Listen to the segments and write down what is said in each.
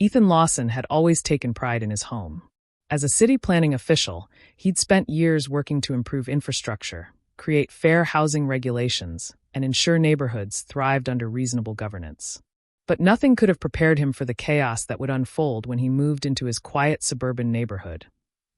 Ethan Lawson had always taken pride in his home. As a city planning official, he'd spent years working to improve infrastructure, create fair housing regulations, and ensure neighborhoods thrived under reasonable governance. But nothing could have prepared him for the chaos that would unfold when he moved into his quiet suburban neighborhood,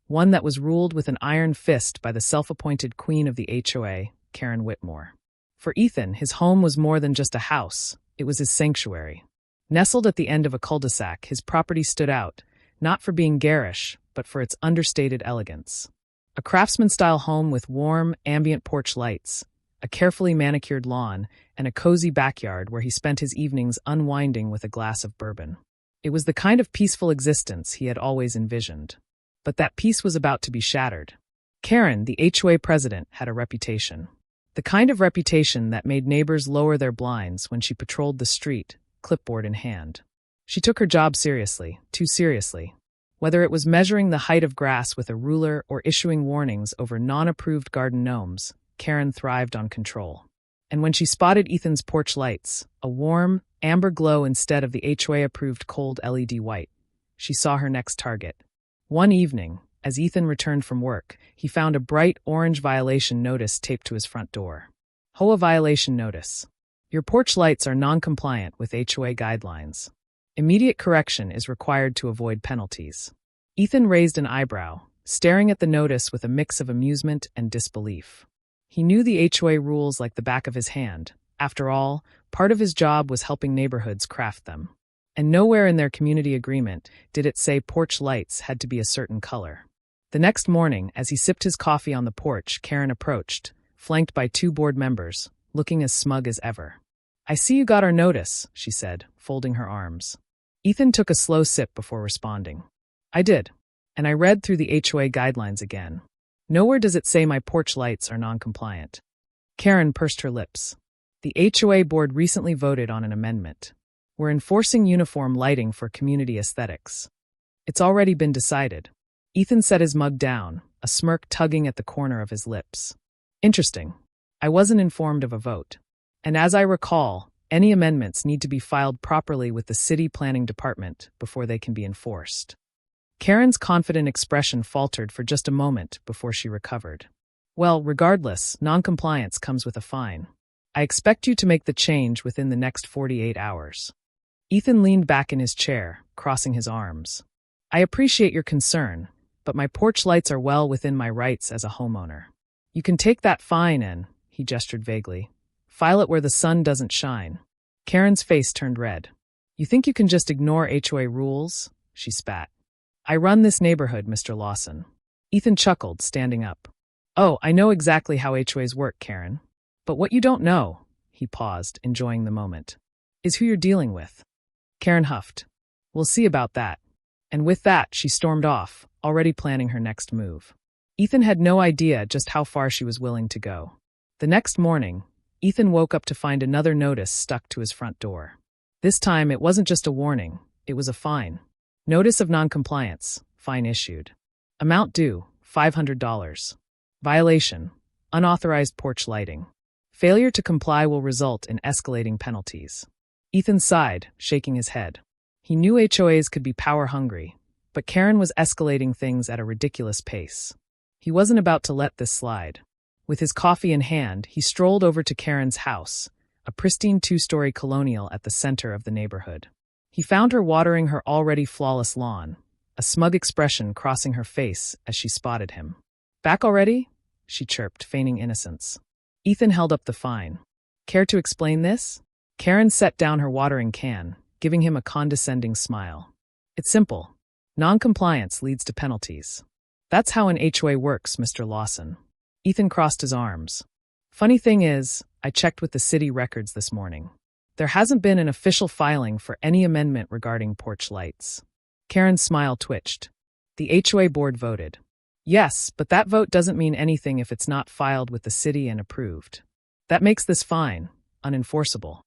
one that was ruled with an iron fist by the self-appointed queen of the HOA, Karen Whitmore. For Ethan, his home was more than just a house, it was his sanctuary. Nestled at the end of a cul-de-sac, his property stood out, not for being garish, but for its understated elegance. A craftsman-style home with warm, ambient porch lights, a carefully manicured lawn, and a cozy backyard where he spent his evenings unwinding with a glass of bourbon. It was the kind of peaceful existence he had always envisioned. But that peace was about to be shattered. Karen, the HOA president, had a reputation. The kind of reputation that made neighbors lower their blinds when she patrolled the street, clipboard in hand. She took her job seriously, too seriously. Whether it was measuring the height of grass with a ruler or issuing warnings over non-approved garden gnomes, Karen thrived on control. And when she spotted Ethan's porch lights, a warm, amber glow instead of the HOA-approved cold LED white, she saw her next target. One evening, as Ethan returned from work, he found a bright orange violation notice taped to his front door. HOA violation notice. Your porch lights are non-compliant with HOA guidelines. Immediate correction is required to avoid penalties. Ethan raised an eyebrow, staring at the notice with a mix of amusement and disbelief. He knew the HOA rules like the back of his hand. After all, part of his job was helping neighborhoods craft them. And nowhere in their community agreement did it say porch lights had to be a certain color. The next morning, as he sipped his coffee on the porch, Karen approached, flanked by two board members, looking as smug as ever. "I see you got our notice," she said, folding her arms. Ethan took a slow sip before responding. "I did. And I read through the HOA guidelines again. Nowhere does it say my porch lights are non-compliant." Karen pursed her lips. The HOA board recently voted on an amendment. We're enforcing uniform lighting for community aesthetics. It's already been decided. Ethan set his mug down, a smirk tugging at the corner of his lips. Interesting. I wasn't informed of a vote. And as I recall, any amendments need to be filed properly with the city planning department before they can be enforced. Karen's confident expression faltered for just a moment before she recovered. "Well, regardless, non-compliance comes with a fine. I expect you to make the change within the next 48 hours. Ethan leaned back in his chair, crossing his arms. "I appreciate your concern, but my porch lights are well within my rights as a homeowner. You can take that fine and," he gestured vaguely, "file it where the sun doesn't shine." Karen's face turned red. "You think you can just ignore HOA rules?" she spat. "I run this neighborhood, Mr. Lawson." Ethan chuckled, standing up. "Oh, I know exactly how HOAs work, Karen. But what you don't know," he paused, enjoying the moment, "is who you're dealing with." Karen huffed. "We'll see about that." And with that, she stormed off, already planning her next move. Ethan had no idea just how far she was willing to go. The next morning, Ethan woke up to find another notice stuck to his front door. This time, it wasn't just a warning, it was a fine. Notice of noncompliance, fine issued. Amount due, $500. Violation, unauthorized porch lighting. Failure to comply will result in escalating penalties. Ethan sighed, shaking his head. He knew HOAs could be power-hungry, but Karen was escalating things at a ridiculous pace. He wasn't about to let this slide. With his coffee in hand, he strolled over to Karen's house, a pristine two-story colonial at the center of the neighborhood. He found her watering her already flawless lawn, a smug expression crossing her face as she spotted him. "Back already?" she chirped, feigning innocence. Ethan held up the fine. "Care to explain this?" Karen set down her watering can, giving him a condescending smile. "It's simple. Non-compliance leads to penalties. That's how an HOA works, Mr. Lawson." Ethan crossed his arms. "Funny thing is, I checked with the city records this morning. There hasn't been an official filing for any amendment regarding porch lights." Karen's smile twitched. "The HOA board voted." "Yes, but that vote doesn't mean anything if it's not filed with the city and approved. That makes this fine, unenforceable."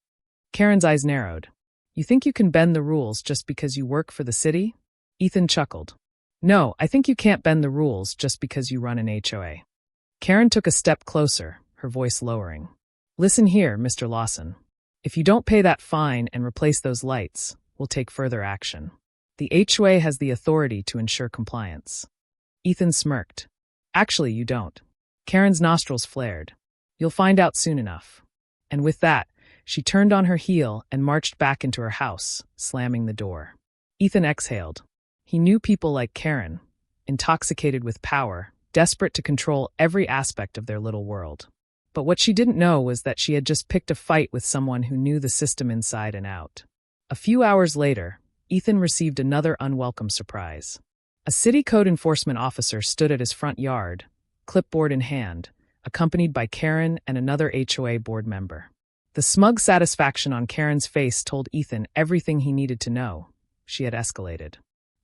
Karen's eyes narrowed. "You think you can bend the rules just because you work for the city?" Ethan chuckled. "No, I think you can't bend the rules just because you run an HOA." Karen took a step closer, her voice lowering. "Listen here, Mr. Lawson. If you don't pay that fine and replace those lights, we'll take further action." The HOA has the authority to ensure compliance. Ethan smirked. Actually, you don't. Karen's nostrils flared. You'll find out soon enough. And with that, she turned on her heel and marched back into her house, slamming the door. Ethan exhaled. He knew people like Karen, intoxicated with power, desperate to control every aspect of their little world. But what she didn't know was that she had just picked a fight with someone who knew the system inside and out. A few hours later, Ethan received another unwelcome surprise. A city code enforcement officer stood at his front yard, clipboard in hand, accompanied by Karen and another HOA board member. The smug satisfaction on Karen's face told Ethan everything he needed to know. She had escalated.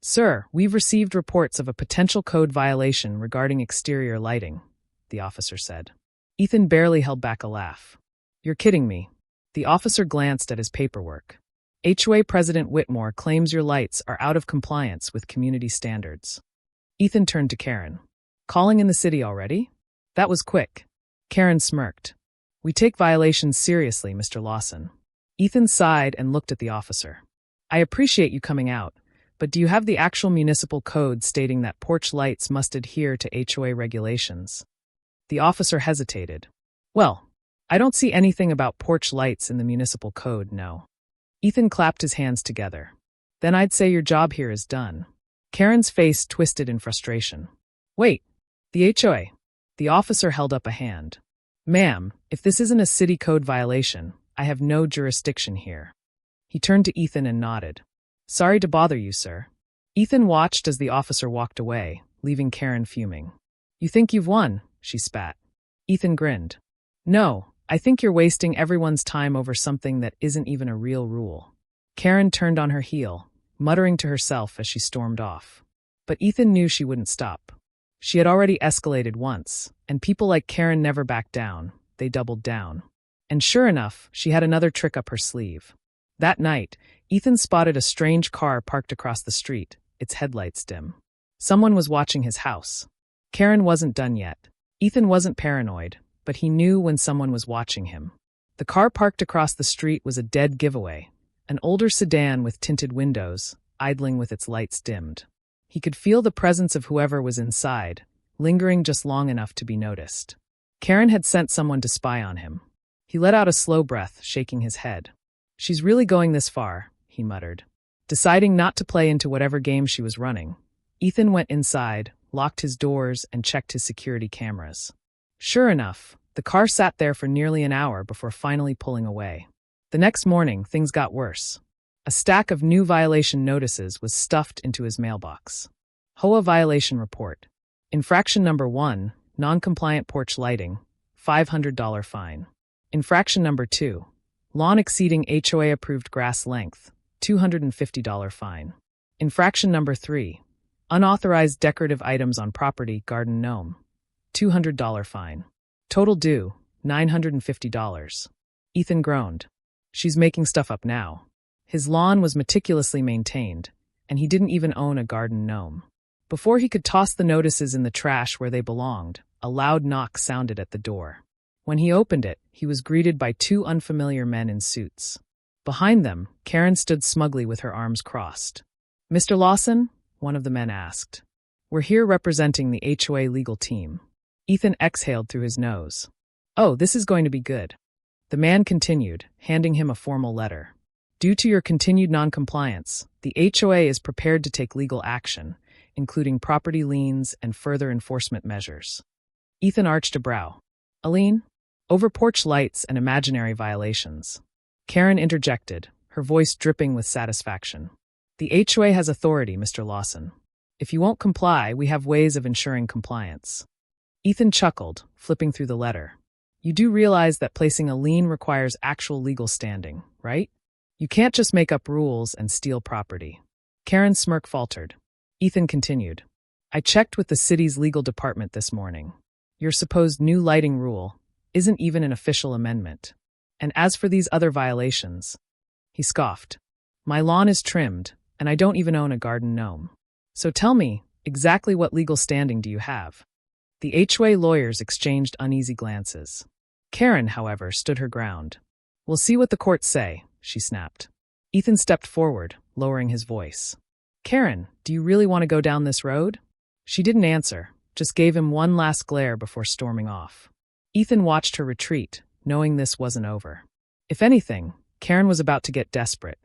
"Sir, we've received reports of a potential code violation regarding exterior lighting," the officer said. Ethan barely held back a laugh. "You're kidding me." The officer glanced at his paperwork. "HOA President Whitmore claims your lights are out of compliance with community standards." Ethan turned to Karen. "Calling in the city already? That was quick." Karen smirked. "We take violations seriously, Mr. Lawson." Ethan sighed and looked at the officer. "I appreciate you coming out, but do you have the actual municipal code stating that porch lights must adhere to HOA regulations?" The officer hesitated. "Well, I don't see anything about porch lights in the municipal code, no." Ethan clapped his hands together. "Then I'd say your job here is done." Karen's face twisted in frustration. "Wait, the HOA." The officer held up a hand. "Ma'am, if this isn't a city code violation, I have no jurisdiction here." He turned to Ethan and nodded. "Sorry to bother you, sir." Ethan watched as the officer walked away, leaving Karen fuming. "You think you've won?" she spat. Ethan grinned. "No, I think you're wasting everyone's time over something that isn't even a real rule." Karen turned on her heel, muttering to herself as she stormed off. But Ethan knew she wouldn't stop. She had already escalated once, and people like Karen never backed down. They doubled down. And sure enough, she had another trick up her sleeve. That night, Ethan spotted a strange car parked across the street, its headlights dim. Someone was watching his house. Karen wasn't done yet. Ethan wasn't paranoid, but he knew when someone was watching him. The car parked across the street was a dead giveaway, an older sedan with tinted windows, idling with its lights dimmed. He could feel the presence of whoever was inside, lingering just long enough to be noticed. Karen had sent someone to spy on him. He let out a slow breath, shaking his head. "She's really going this far," he muttered. Deciding not to play into whatever game she was running, Ethan went inside, locked his doors, and checked his security cameras. Sure enough, the car sat there for nearly an hour before finally pulling away. The next morning, things got worse. A stack of new violation notices was stuffed into his mailbox. HOA violation report. Infraction number 1, non-compliant porch lighting, $500 fine. Infraction number 2, lawn exceeding HOA-approved grass length, $250 fine. Infraction number 3, unauthorized decorative items on property, garden gnome, $200 fine. Total due, $950. Ethan groaned. She's making stuff up now. His lawn was meticulously maintained, and he didn't even own a garden gnome. Before he could toss the notices in the trash where they belonged, a loud knock sounded at the door. When he opened it, he was greeted by two unfamiliar men in suits. Behind them, Karen stood smugly with her arms crossed. "Mr. Lawson?" one of the men asked. "We're here representing the HOA legal team." Ethan exhaled through his nose. "Oh, this is going to be good." The man continued, handing him a formal letter. "Due to your continued noncompliance, the HOA is prepared to take legal action, including property liens and further enforcement measures." Ethan arched a brow. "A lien? Over porch lights and imaginary violations." Karen interjected, her voice dripping with satisfaction. "The HOA has authority, Mr. Lawson. If you won't comply, we have ways of ensuring compliance." Ethan chuckled, flipping through the letter. "You do realize that placing a lien requires actual legal standing, right? You can't just make up rules and steal property." Karen's smirk faltered. Ethan continued. "I checked with the city's legal department this morning. Your supposed new lighting rule isn't even an official amendment. And as for these other violations," he scoffed, "my lawn is trimmed, and I don't even own a garden gnome. So tell me, exactly what legal standing do you have?" The HOA lawyers exchanged uneasy glances. Karen, however, stood her ground. "We'll see what the courts say," she snapped. Ethan stepped forward, lowering his voice. Karen, do you really want to go down this road? She didn't answer, just gave him one last glare before storming off. Ethan watched her retreat, knowing this wasn't over. If anything, Karen was about to get desperate,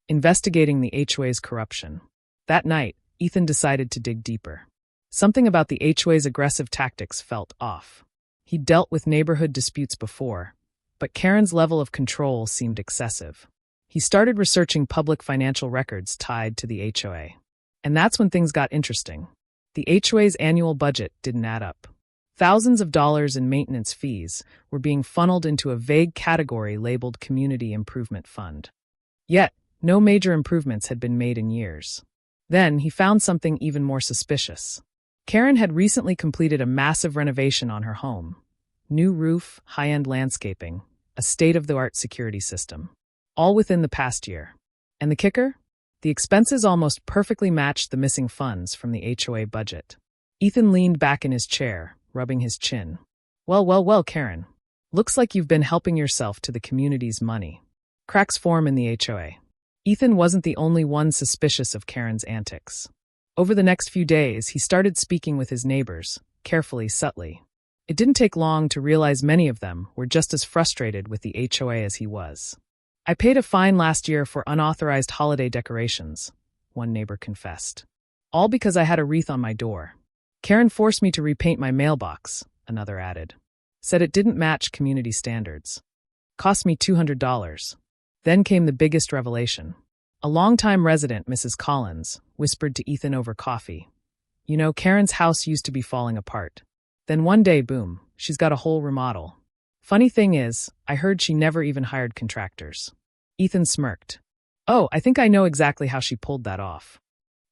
investigating the HOA's corruption. That night, Ethan decided to dig deeper. Something about the HOA's aggressive tactics felt off. He'd dealt with neighborhood disputes before, but Karen's level of control seemed excessive. He started researching public financial records tied to the HOA. And that's when things got interesting. The HOA's annual budget didn't add up. Thousands of dollars in maintenance fees were being funneled into a vague category labeled Community Improvement Fund. Yet, no major improvements had been made in years. Then, he found something even more suspicious. Karen had recently completed a massive renovation on her home. New roof, high-end landscaping, a state-of-the-art security system. All within the past year. And the kicker? The expenses almost perfectly matched the missing funds from the HOA budget. Ethan leaned back in his chair, rubbing his chin. Well, Karen. Looks like you've been helping yourself to the community's money. Cracks form in the HOA. Ethan wasn't the only one suspicious of Karen's antics. Over the next few days, he started speaking with his neighbors, carefully, subtly. It didn't take long to realize many of them were just as frustrated with the HOA as he was. I paid a fine last year for unauthorized holiday decorations, one neighbor confessed. All because I had a wreath on my door. Karen forced me to repaint my mailbox, another added. Said it didn't match community standards. Cost me $200. Then came the biggest revelation. A longtime resident, Mrs. Collins, whispered to Ethan over coffee. You know, Karen's house used to be falling apart. Then one day, boom, she's got a whole remodel. Funny thing is, I heard she never even hired contractors. Ethan smirked. Oh, I think I know exactly how she pulled that off.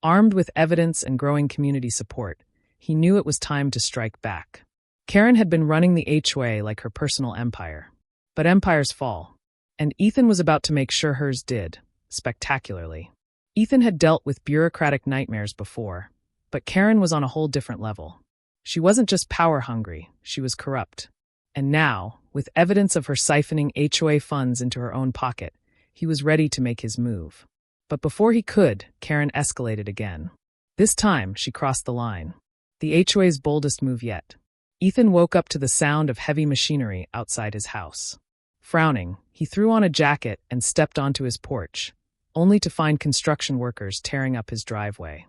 Armed with evidence and growing community support, he knew it was time to strike back. Karen had been running the HOA like her personal empire. But empires fall. And Ethan was about to make sure hers did, spectacularly. Ethan had dealt with bureaucratic nightmares before, but Karen was on a whole different level. She wasn't just power-hungry, she was corrupt. And now, with evidence of her siphoning HOA funds into her own pocket, he was ready to make his move. But before he could, Karen escalated again. This time, she crossed the line. The HOA's boldest move yet. Ethan woke up to the sound of heavy machinery outside his house. Frowning, he threw on a jacket and stepped onto his porch, only to find construction workers tearing up his driveway.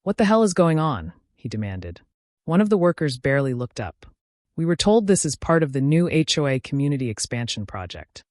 What the hell is going on? He demanded. One of the workers barely looked up. We were told this is part of the new HOA community expansion project.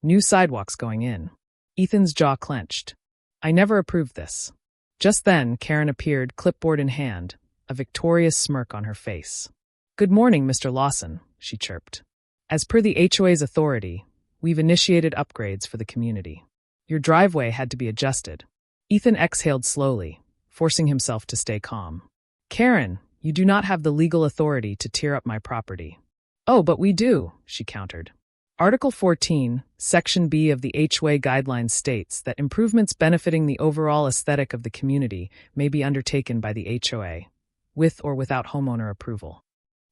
New sidewalks going in. Ethan's jaw clenched. I never approved this. Just then, Karen appeared, clipboard in hand, a victorious smirk on her face. Good morning, Mr. Lawson, she chirped. As per the HOA's authority, we've initiated upgrades for the community. Your driveway had to be adjusted. Ethan exhaled slowly, forcing himself to stay calm. Karen, you do not have the legal authority to tear up my property. Oh, but we do, she countered. Article 14, Section B of the HOA guidelines states that improvements benefiting the overall aesthetic of the community may be undertaken by the HOA, with or without homeowner approval.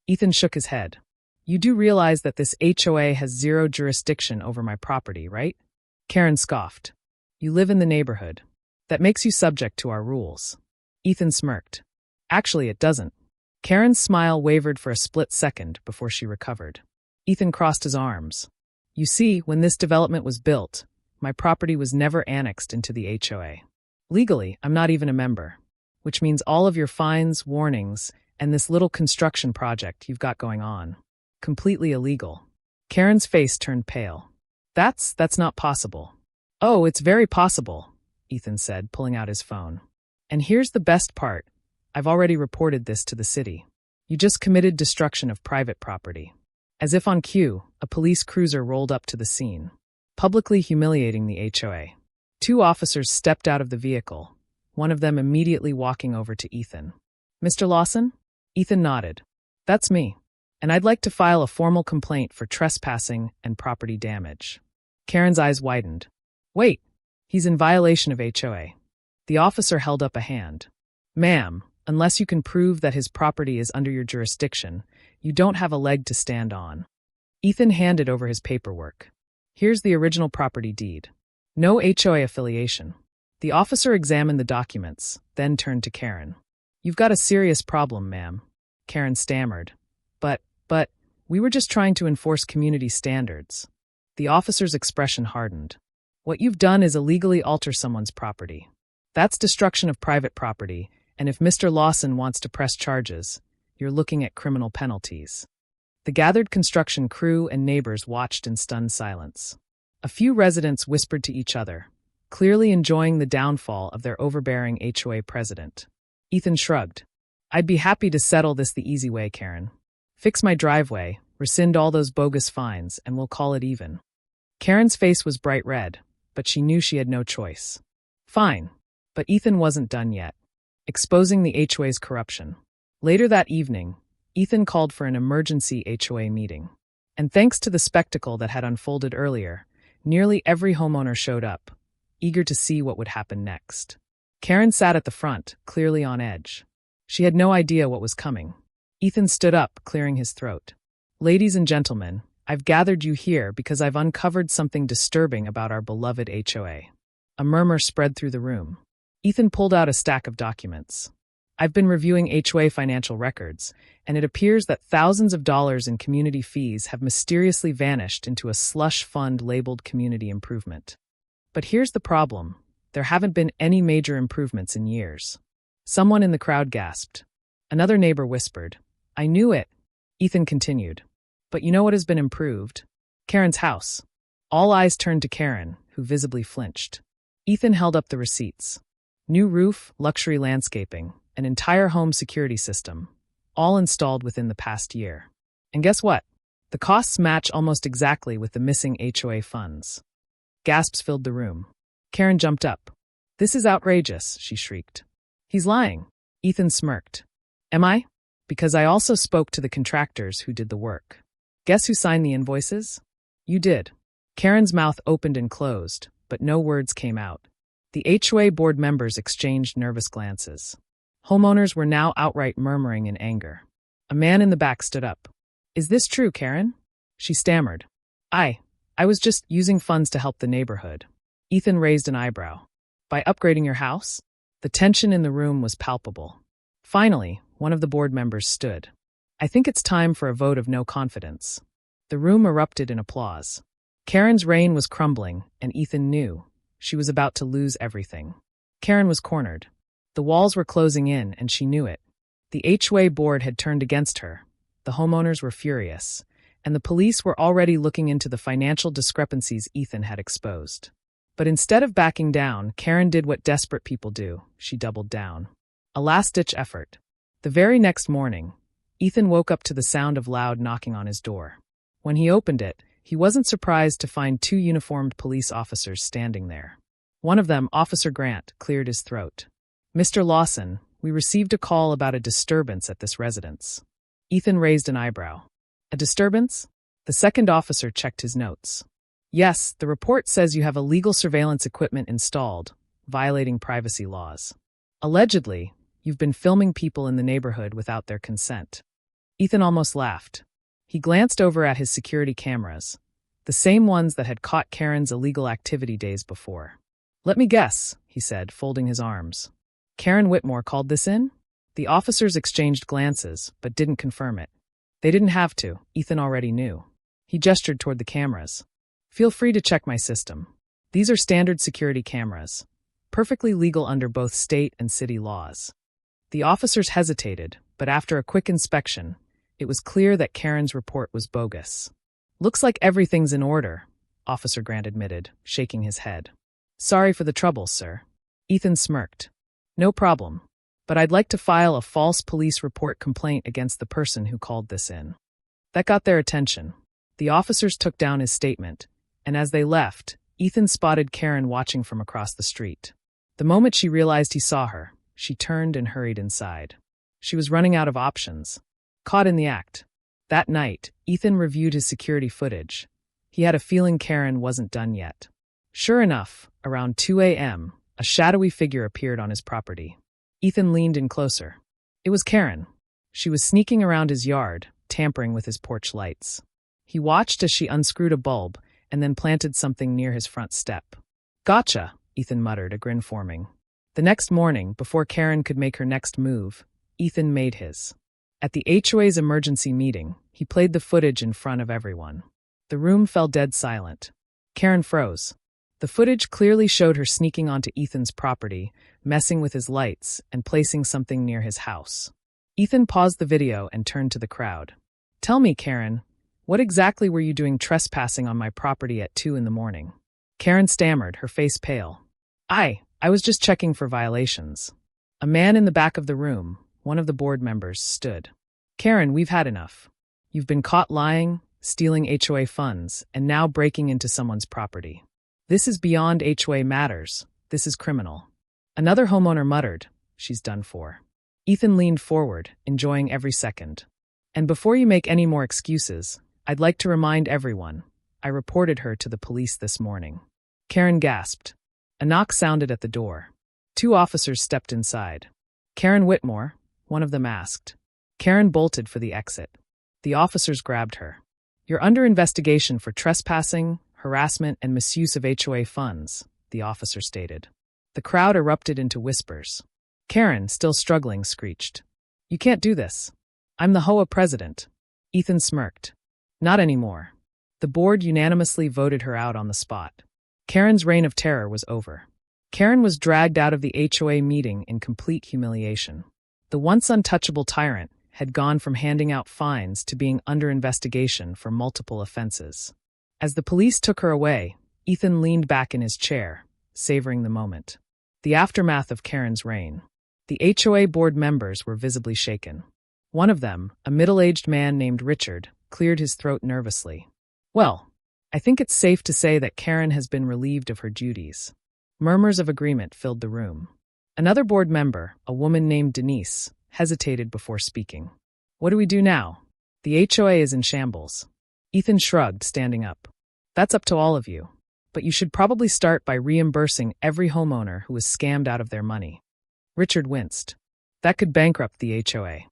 Ethan shook his head. You do realize that this HOA has zero jurisdiction over my property, right? Karen scoffed. You live in the neighborhood. That makes you subject to our rules. Ethan smirked. Actually, it doesn't. Karen's smile wavered for a split second before she recovered. Ethan crossed his arms. You see, when this development was built, my property was never annexed into the HOA. Legally, I'm not even a member, which means all of your fines, warnings, and this little construction project you've got going on. Completely illegal. Karen's face turned pale. That's not possible. Oh, it's very possible, Ethan said, pulling out his phone. And here's the best part. I've already reported this to the city. You just committed destruction of private property. As if on cue, a police cruiser rolled up to the scene, publicly humiliating the HOA. 2 officers stepped out of the vehicle, one of them immediately walking over to Ethan. Mr. Lawson? Ethan nodded. That's me. And I'd like to file a formal complaint for trespassing and property damage. Karen's eyes widened. Wait, he's in violation of HOA. The officer held up a hand. Ma'am, unless you can prove that his property is under your jurisdiction, you don't have a leg to stand on. Ethan handed over his paperwork. Here's the original property deed. No HOA affiliation. The officer examined the documents, then turned to Karen. "You've got a serious problem, ma'am," Karen stammered. But, we were just trying to enforce community standards." The officer's expression hardened. "What you've done is illegally alter someone's property. That's destruction of private property, and if Mr. Lawson wants to press charges, you're looking at criminal penalties." The gathered construction crew and neighbors watched in stunned silence. A few residents whispered to each other, clearly enjoying the downfall of their overbearing HOA president. Ethan shrugged. "I'd be happy to settle this the easy way, Karen. Fix my driveway, rescind all those bogus fines, and we'll call it even." Karen's face was bright red, but she knew she had no choice. Fine. But Ethan wasn't done yet, exposing the HOA's corruption. Later that evening, Ethan called for an emergency HOA meeting. And thanks to the spectacle that had unfolded earlier, nearly every homeowner showed up, eager to see what would happen next. Karen sat at the front, clearly on edge. She had no idea what was coming. Ethan stood up, clearing his throat. "Ladies and gentlemen, I've gathered you here because I've uncovered something disturbing about our beloved HOA." A murmur spread through the room. Ethan pulled out a stack of documents. "I've been reviewing HOA financial records, and it appears that thousands of dollars in community fees have mysteriously vanished into a slush fund labeled community improvement. But here's the problem. There haven't been any major improvements in years." Someone in the crowd gasped. Another neighbor whispered, "I knew it." Ethan continued. "But you know what has been improved? Karen's house." All eyes turned to Karen, who visibly flinched. Ethan held up the receipts. New roof, luxury landscaping, an entire home security system, all installed within the past year. And guess what? The costs match almost exactly with the missing HOA funds. Gasps filled the room. Karen jumped up. "This is outrageous," she shrieked. "He's lying." Ethan smirked. "Am I? Because I also spoke to the contractors who did the work. Guess who signed the invoices? You did." Karen's mouth opened and closed, but no words came out. The HOA board members exchanged nervous glances. Homeowners were now outright murmuring in anger. A man in the back stood up. "Is this true, Karen?" She stammered. I was just using funds to help the neighborhood." Ethan raised an eyebrow. "By upgrading your house?" The tension in the room was palpable. Finally, one of the board members stood. "I think it's time for a vote of no confidence." The room erupted in applause. Karen's reign was crumbling, and Ethan knew she was about to lose everything. Karen was cornered. The walls were closing in, and she knew it. The HOA board had turned against her. The homeowners were furious, and the police were already looking into the financial discrepancies Ethan had exposed. But instead of backing down, Karen did what desperate people do. She doubled down. A last-ditch effort. The very next morning, Ethan woke up to the sound of loud knocking on his door. When he opened it, he wasn't surprised to find two uniformed police officers standing there. One of them, Officer Grant, cleared his throat. "Mr. Lawson, we received a call about a disturbance at this residence." Ethan raised an eyebrow. "A disturbance?" The second officer checked his notes. "Yes, the report says you have illegal surveillance equipment installed, violating privacy laws. Allegedly, you've been filming people in the neighborhood without their consent." Ethan almost laughed. He glanced over at his security cameras, the same ones that had caught Karen's illegal activity days before. "Let me guess," he said, folding his arms. "Karen Whitmore called this in?" The officers exchanged glances, but didn't confirm it. They didn't have to. Ethan already knew. He gestured toward the cameras. "Feel free to check my system. These are standard security cameras, perfectly legal under both state and city laws." The officers hesitated, but after a quick inspection, it was clear that Karen's report was bogus. "Looks like everything's in order," Officer Grant admitted, shaking his head. "Sorry for the trouble, sir." Ethan smirked. "No problem, but I'd like to file a false police report complaint against the person who called this in." That got their attention. The officers took down his statement, and as they left, Ethan spotted Karen watching from across the street. The moment she realized he saw her, she turned and hurried inside. She was running out of options. Caught in the act. That night, Ethan reviewed his security footage. He had a feeling Karen wasn't done yet. Sure enough, around 2 a.m., a shadowy figure appeared on his property. Ethan leaned in closer. It was Karen. She was sneaking around his yard, tampering with his porch lights. He watched as she unscrewed a bulb and then planted something near his front step. "Gotcha," Ethan muttered, a grin forming. The next morning, before Karen could make her next move, Ethan made his. At the HOA's emergency meeting, he played the footage in front of everyone. The room fell dead silent. Karen froze. The footage clearly showed her sneaking onto Ethan's property, messing with his lights, and placing something near his house. Ethan paused the video and turned to the crowd. "Tell me, Karen, what exactly were you doing trespassing on my property at 2 a.m? Karen stammered, her face pale. I was just checking for violations." A man in the back of the room, one of the board members, stood. "Karen, we've had enough. You've been caught lying, stealing HOA funds, and now breaking into someone's property. This is beyond HOA matters. This is criminal." Another homeowner muttered, "She's done for." Ethan leaned forward, enjoying every second. "And before you make any more excuses, I'd like to remind everyone, I reported her to the police this morning." Karen gasped. A knock sounded at the door. 2 officers stepped inside. "Karen Whitmore," one of them asked. Karen bolted for the exit. The officers grabbed her. "You're under investigation for trespassing, harassment, and misuse of HOA funds," the officer stated. The crowd erupted into whispers. Karen, still struggling, screeched, "You can't do this. I'm the HOA president." Ethan smirked. "Not anymore." The board unanimously voted her out on the spot. Karen's reign of terror was over. Karen was dragged out of the HOA meeting in complete humiliation. The once untouchable tyrant had gone from handing out fines to being under investigation for multiple offenses. As the police took her away, Ethan leaned back in his chair, savoring the moment. The aftermath of Karen's reign. The HOA board members were visibly shaken. One of them, a middle-aged man named Richard, cleared his throat nervously. "Well, I think it's safe to say that Karen has been relieved of her duties." Murmurs of agreement filled the room. Another board member, a woman named Denise, hesitated before speaking. "What do we do now? The HOA is in shambles." Ethan shrugged, standing up. "That's up to all of you. But you should probably start by reimbursing every homeowner who was scammed out of their money." Richard winced. "That could bankrupt the HOA."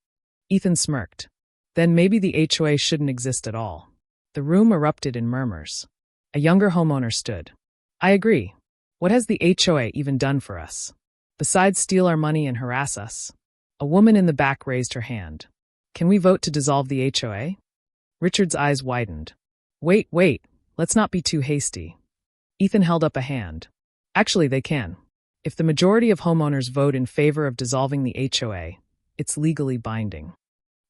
Ethan smirked. "Then maybe the HOA shouldn't exist at all." The room erupted in murmurs. A younger homeowner stood. "I agree. What has the HOA even done for us? Besides steal our money and harass us?" A woman in the back raised her hand. "Can we vote to dissolve the HOA?" Richard's eyes widened. Wait, let's not be too hasty." Ethan held up a hand. "Actually, they can. If the majority of homeowners vote in favor of dissolving the HOA, it's legally binding."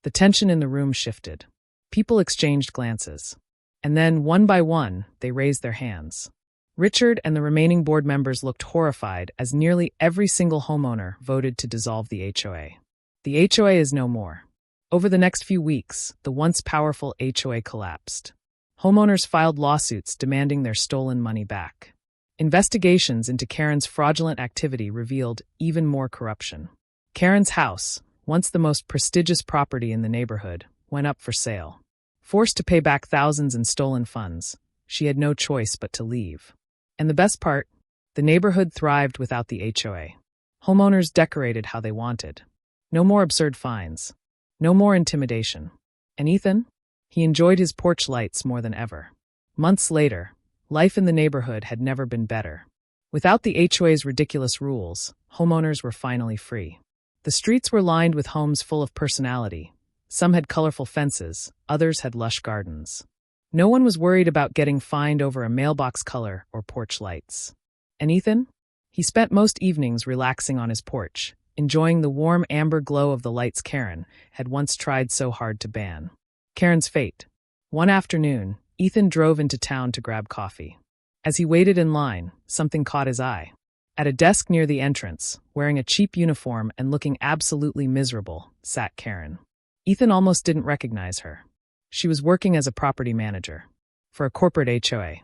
The tension in the room shifted. People exchanged glances. And then, one by one, they raised their hands. Richard and the remaining board members looked horrified as nearly every single homeowner voted to dissolve the HOA. The HOA is no more. Over the next few weeks, the once powerful HOA collapsed. Homeowners filed lawsuits demanding their stolen money back. Investigations into Karen's fraudulent activity revealed even more corruption. Karen's house, once the most prestigious property in the neighborhood, went up for sale. Forced to pay back thousands in stolen funds, she had no choice but to leave. And the best part, the neighborhood thrived without the HOA. Homeowners decorated how they wanted. No more absurd fines. No more intimidation. And Ethan? He enjoyed his porch lights more than ever. Months later, life in the neighborhood had never been better. Without the HOA's ridiculous rules, homeowners were finally free. The streets were lined with homes full of personality. Some had colorful fences, others had lush gardens. No one was worried about getting fined over a mailbox color or porch lights. And Ethan? He spent most evenings relaxing on his porch, enjoying the warm amber glow of the lights Karen had once tried so hard to ban. Karen's fate. One afternoon, Ethan drove into town to grab coffee. As he waited in line, something caught his eye. At a desk near the entrance, wearing a cheap uniform and looking absolutely miserable, sat Karen. Ethan almost didn't recognize her. She was working as a property manager for a corporate HOA.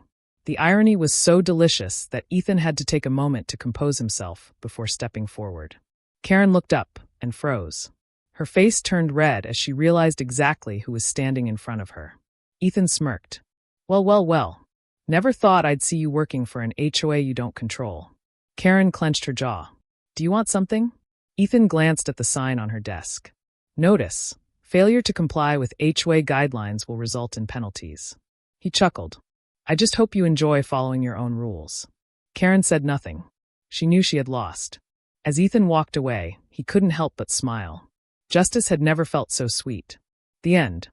The irony was so delicious that Ethan had to take a moment to compose himself before stepping forward. Karen looked up and froze. Her face turned red as she realized exactly who was standing in front of her. Ethan smirked. Well. Never thought I'd see you working for an HOA you don't control." Karen clenched her jaw. "Do you want something?" Ethan glanced at the sign on her desk. "Notice: failure to comply with HOA guidelines will result in penalties." He chuckled. "I just hope you enjoy following your own rules." Karen said nothing. She knew she had lost. As Ethan walked away, he couldn't help but smile. Justice had never felt so sweet. The end.